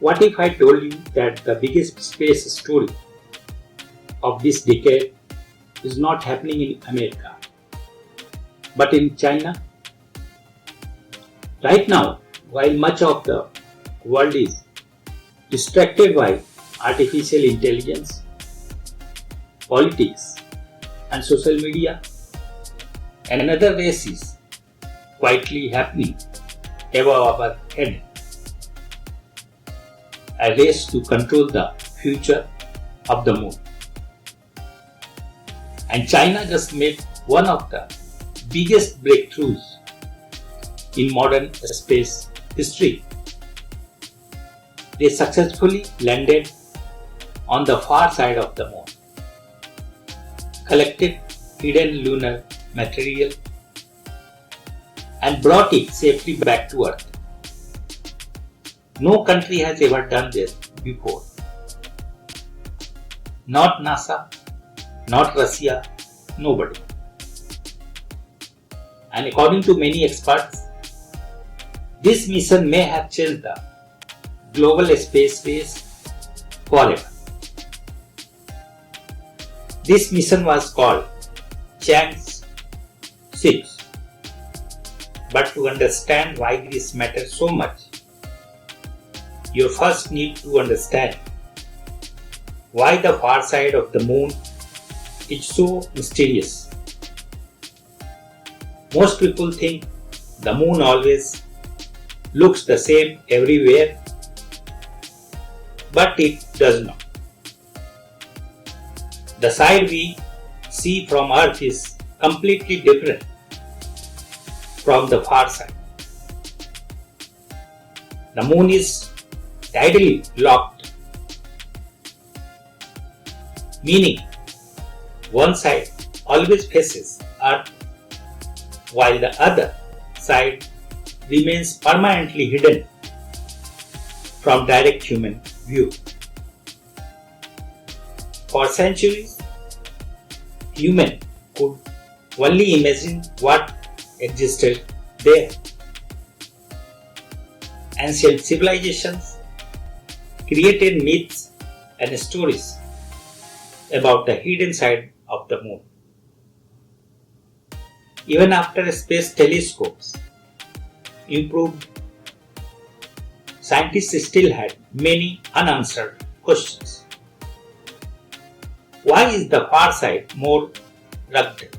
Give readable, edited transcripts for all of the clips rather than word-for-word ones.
What if I told you that the biggest space story of this decade is not happening in America, but in China? Right now, while much of the world is distracted by artificial intelligence, politics, and social media, another race is quietly happening above our head. A race to control the future of the moon. And China just made one of the biggest breakthroughs in modern space history. They successfully landed on the far side of the moon, collected hidden lunar material, and brought it safely back to Earth. No country has ever done this before. Not NASA, not Russia, nobody. And according to many experts, this mission may have changed the global space race forever. This mission was called Chang'e 6. But to understand why this matters so much, you first need to understand why the far side of the moon is so mysterious. Most people think the moon always looks the same everywhere, but it does not. The side we see from Earth is completely different from the far side. The moon is tidally locked, meaning one side always faces Earth while the other side remains permanently hidden from direct human view. For centuries, humans could only imagine what existed there. Ancient civilizations created myths and stories about the hidden side of the moon. Even after space telescopes improved, scientists still had many unanswered questions. Why is the far side more rugged?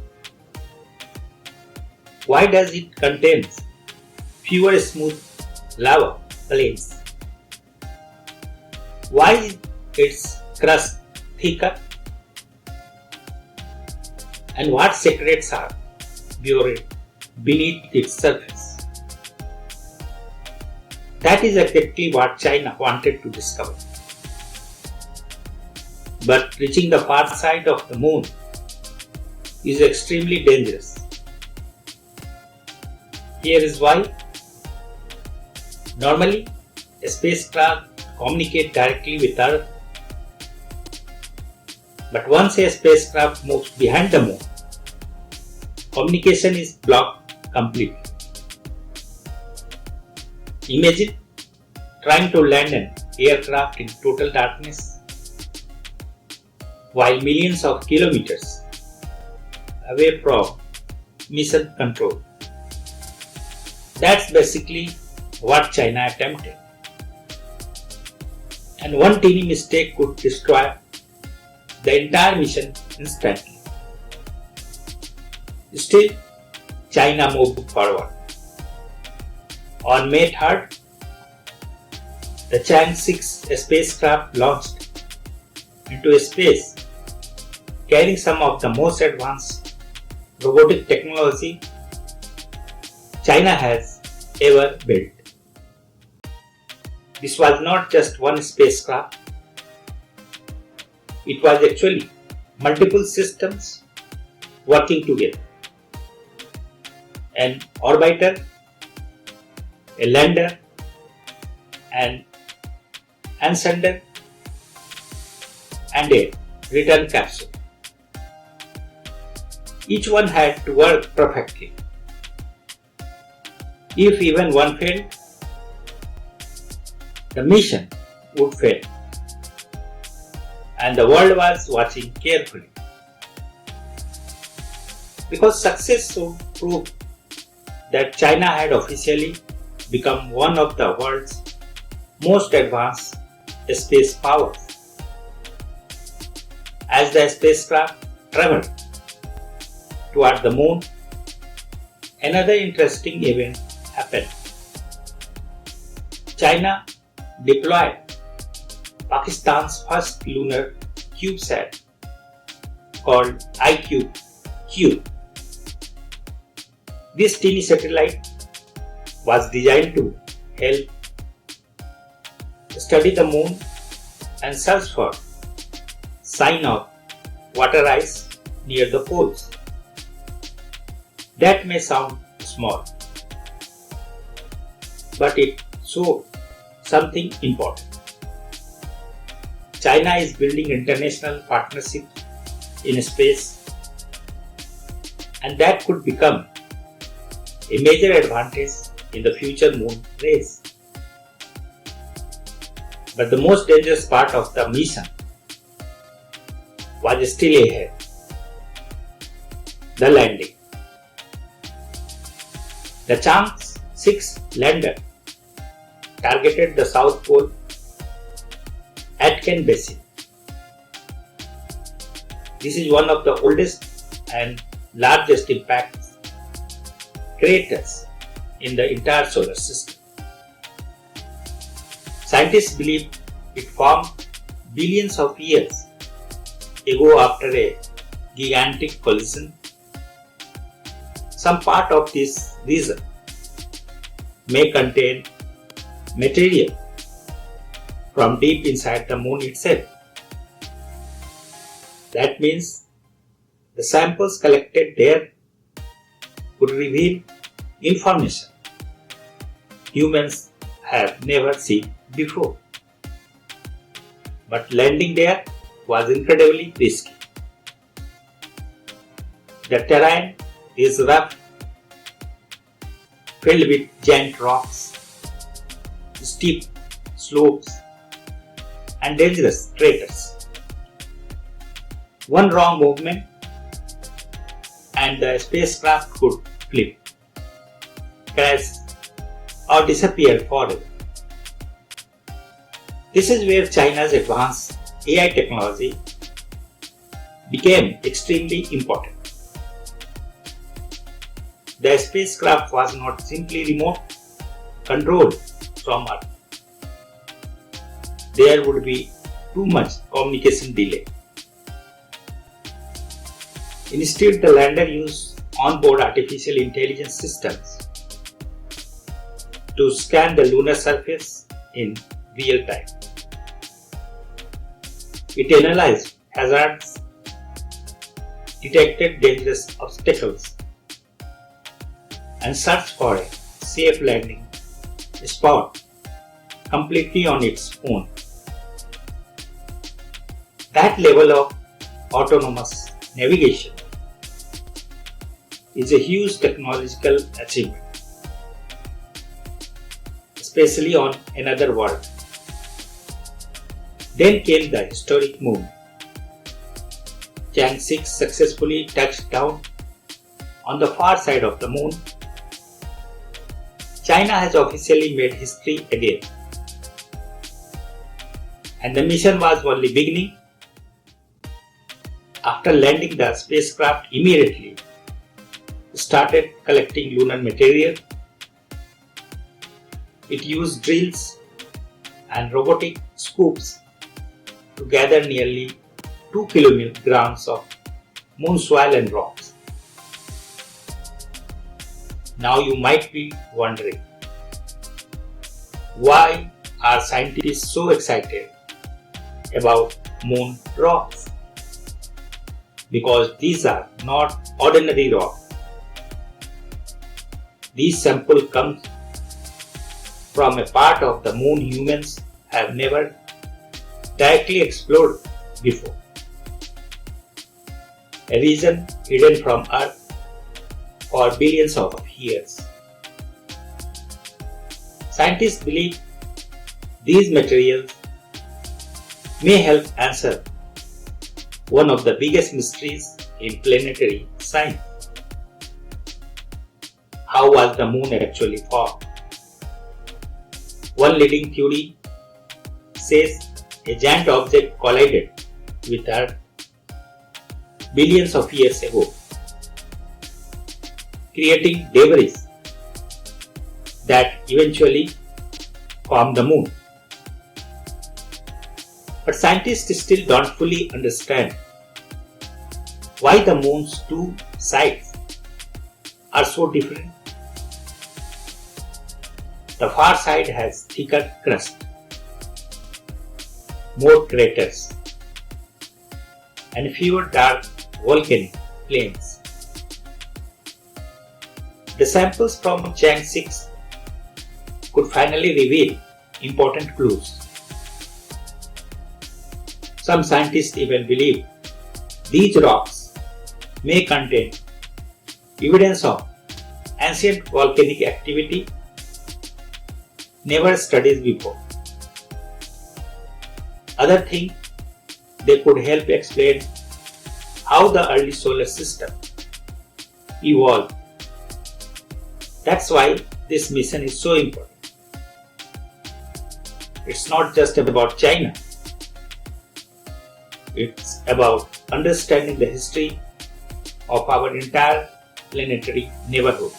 Why does it contain fewer smooth lava plains? Why is its crust thicker? And what secrets are buried beneath its surface? That is exactly what China wanted to discover. But reaching the far side of the moon is extremely dangerous. Here is why. Normally, a spacecraft communicates directly with Earth. But once a spacecraft moves behind the moon, communication is blocked completely. Imagine trying to land an aircraft in total darkness while millions of kilometers away from mission control. That's basically what China attempted. And one teeny mistake could destroy the entire mission instantly. Still, China moved forward. On May 3rd, the Chang'e 6 spacecraft launched into space, carrying some of the most advanced robotic technology China has ever built. This was not just one spacecraft, it was actually multiple systems working together. An orbiter, a lander, an ascender, and a return capsule. Each one had to work perfectly. If even one failed, the mission would fail, and the world was watching carefully. Because success would prove that China had officially become one of the world's most advanced space powers. As the spacecraft traveled toward the moon, another interesting event happened. China deployed Pakistan's first lunar CubeSat called IQ-Q. This teeny satellite was designed to help study the moon and search for sign of water ice near the poles. That may sound small, but it shows something important. China is building international partnerships in space, and that could become a major advantage in the future moon race. But the most dangerous part of the mission was still ahead: the landing. The Chang'e 6 lander targeted the South Pole Aitken Basin. This is one of the oldest and largest impact craters in the entire solar system. Scientists believe it formed billions of years ago after a gigantic collision. Some part of this region may contain material from deep inside the moon itself. That means the samples collected there could reveal information humans have never seen before. But landing there was incredibly risky. The terrain is rough, filled with giant rocks, steep slopes, and dangerous craters. One wrong movement and the spacecraft could flip, crash, or disappear forever. This is where China's advanced AI technology became extremely important. The spacecraft was not simply remote controlled from Earth. There would be too much communication delay. Instead, the lander used onboard artificial intelligence systems to scan the lunar surface in real time. It analyzed hazards, detected dangerous obstacles, and searched for a safe landing spot completely on its own. That level of autonomous navigation is a huge technological achievement, especially on another world. Then came the historic moon. Chang'e 6 successfully touched down on the far side of the moon. China has officially made history again. And the mission was only beginning. After landing, the spacecraft immediately started collecting lunar material. It used drills and robotic scoops to gather nearly 2 kilograms of moon soil and rocks. Now you might be wondering, why are scientists so excited about moon rocks? Because these are not ordinary rocks. These samples come from a part of the moon humans have never directly explored before. A region hidden from Earth for billions of years. Scientists believe these materials may help answer one of the biggest mysteries in planetary science. How was the moon actually formed? One leading theory says a giant object collided with Earth billions of years ago, creating debris that eventually formed the moon. But scientists still don't fully understand why the moon's two sides are so different. The far side has thicker crust, more craters, and fewer dark volcanic plains. The samples from Chang'e 6 could finally reveal important clues. Some scientists even believe these rocks may contain evidence of ancient volcanic activity never studied before. Others think they could help explain how the early solar system evolved. That's why this mission is so important. It's not just about China. It's about understanding the history of our entire planetary neighborhood.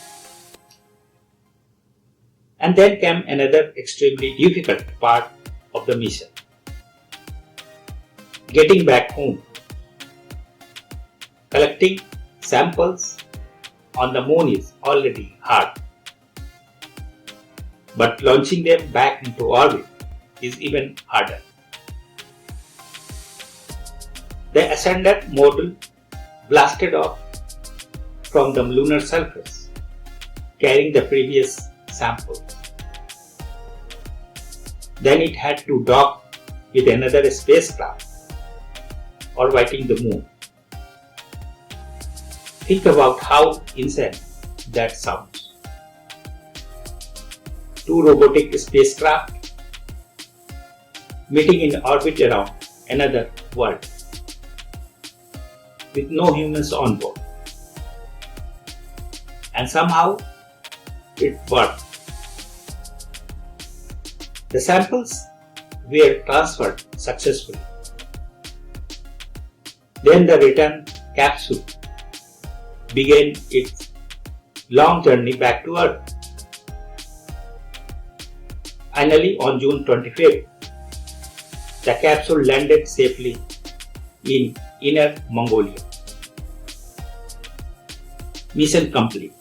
And then came another extremely difficult part of the mission. Getting back home. Collecting samples on the moon is already hard. But launching them back into orbit is even harder. The ascender module blasted off from the lunar surface, carrying the previous sample. Then it had to dock with another spacecraft orbiting the moon. Think about how insane that sounds. Two robotic spacecraft meeting in orbit around another world with no humans on board. And somehow it worked. The samples were transferred successfully. Then the return capsule began its long journey back to Earth. Finally, on June 25th, the capsule landed safely in Inner Mongolia. Mission complete.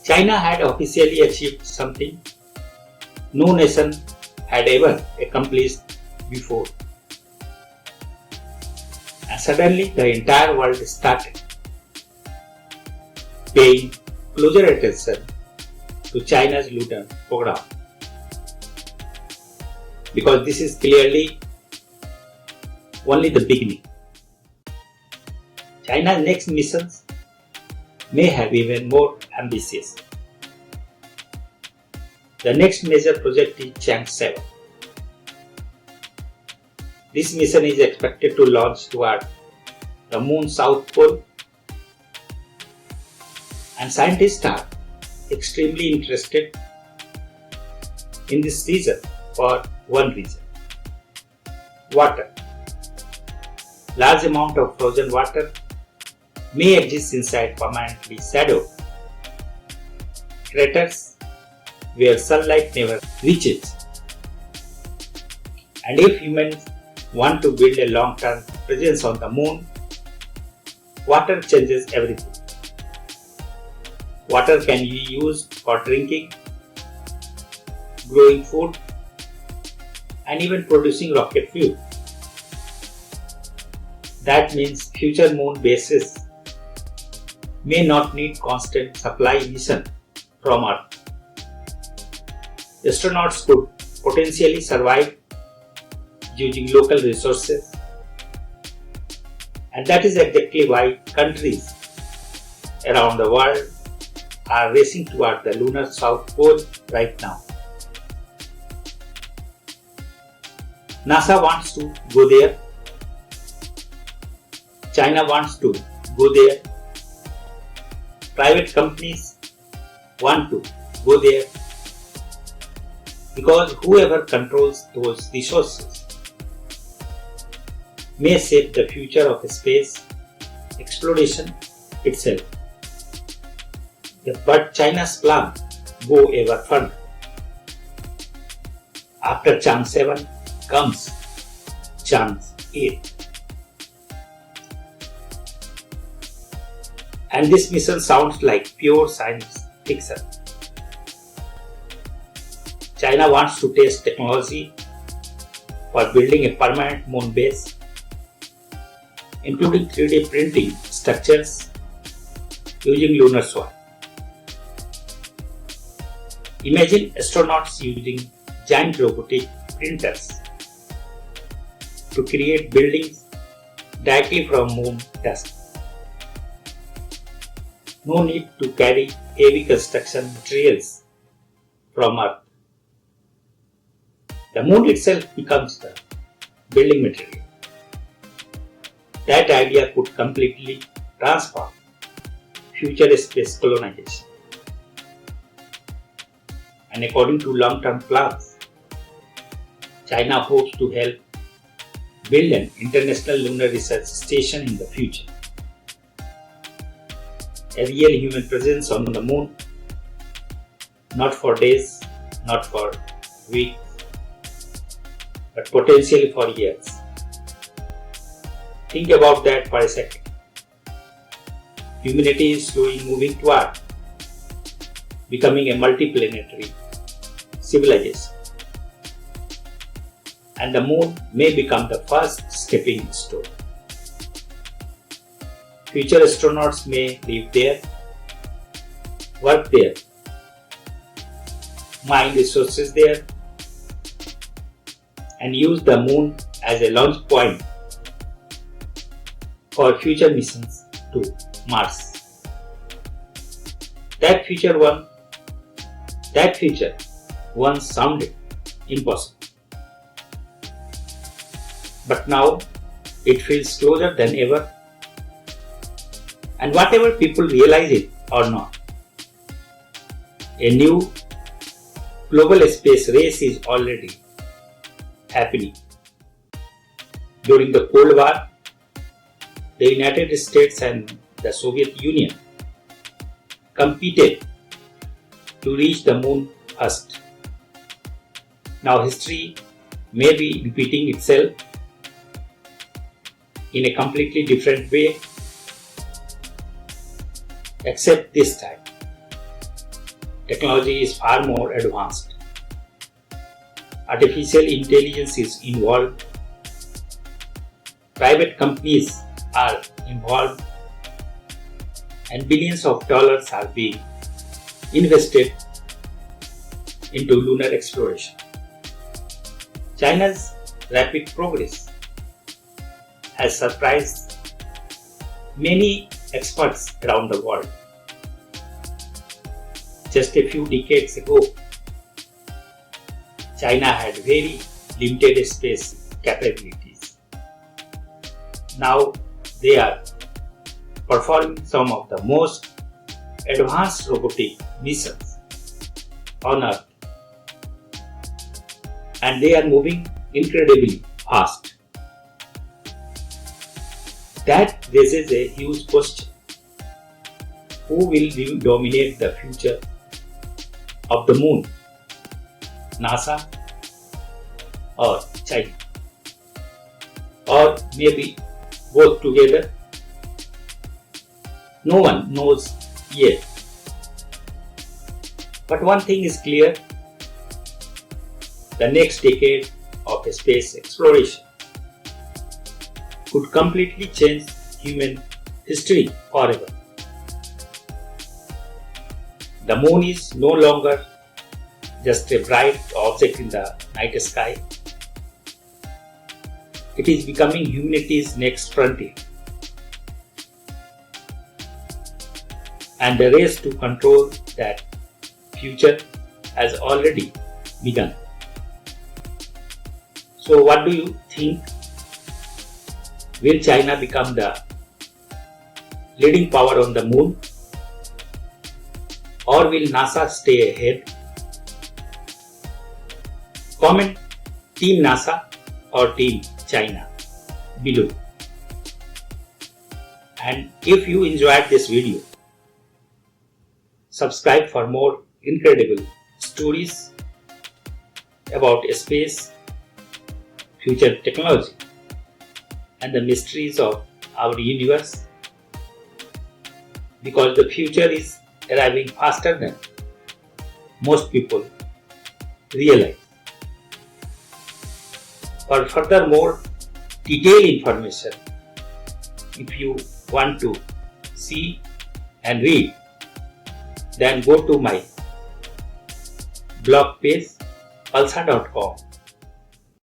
China had officially achieved something no nation had ever accomplished before. And suddenly the entire world started paying closer attention to China's Lunar program. Because this is clearly only the beginning. China's next missions may have even more ambitious. The next major project is Chang'e 7. This mission is expected to launch toward the moon's south pole, and scientists are extremely interested in this region for one reason: water. Large amount of frozen water may exist inside permanently shadowed craters where sunlight never reaches. And if humans want to build a long-term presence on the moon, water changes everything. Water can be used for drinking, growing food, and even producing rocket fuel. That means future moon bases may not need constant supply mission from Earth. Astronauts could potentially survive using local resources, and that is exactly why countries around the world are racing toward the lunar south pole right now. NASA wants to go there. China wants to go there. Private companies want to go there because whoever controls those resources may shape the future of space exploration itself. But China's plan go ever further. After Chang'e 7 comes Chang'e 8. And this mission sounds like pure science fiction. China wants to test technology for building a permanent moon base, including 3D printing structures using lunar soil. Imagine astronauts using giant robotic printers to create buildings directly from moon dust. No need to carry heavy construction materials from Earth. The moon itself becomes the building material. That idea could completely transform future space colonization. And according to long-term plans, China hopes to help build an international lunar research station in the future. A real human presence on the moon, not for days, not for weeks, but potentially for years. Think about that for a second. Humanity is slowly moving toward becoming a multiplanetary civilization, and the moon may become the first stepping stone. Future astronauts may live there, work there, mine resources there, and use the moon as a launch point for future missions to Mars. That future once sounded impossible. But now it feels closer than ever. And whatever people realize it or not, a new global space race is already happening. During the Cold War, the United States and the Soviet Union competed to reach the moon first. Now history may be repeating itself in a completely different way, except this time technology is far more advanced. Artificial intelligence is involved. Private companies are involved, and billions of dollars are being invested into lunar exploration. China's rapid progress has surprised many experts around the world. Just a few decades ago, China had very limited space capabilities. Now they are performing some of the most advanced robotic missions on Earth, and they are moving incredibly fast. That raises a huge question. Who will dominate the future of the moon? NASA or China? Or maybe both together? No one knows yet. But one thing is clear: the next decade of space exploration could completely change human history forever. The moon is no longer just a bright object in the night sky. It is becoming humanity's next frontier. And the race to control that future has already begun. So So what do you think? Will China become the leading power on the moon? Or will NASA stay ahead? Comment Team NASA or Team China below. And if you enjoyed this video, subscribe for more incredible stories about space, future technology, and the mysteries of our universe, because the future is arriving faster than most people realize. For further more detailed information, if you want to see and read, then go to my blog page palsa.com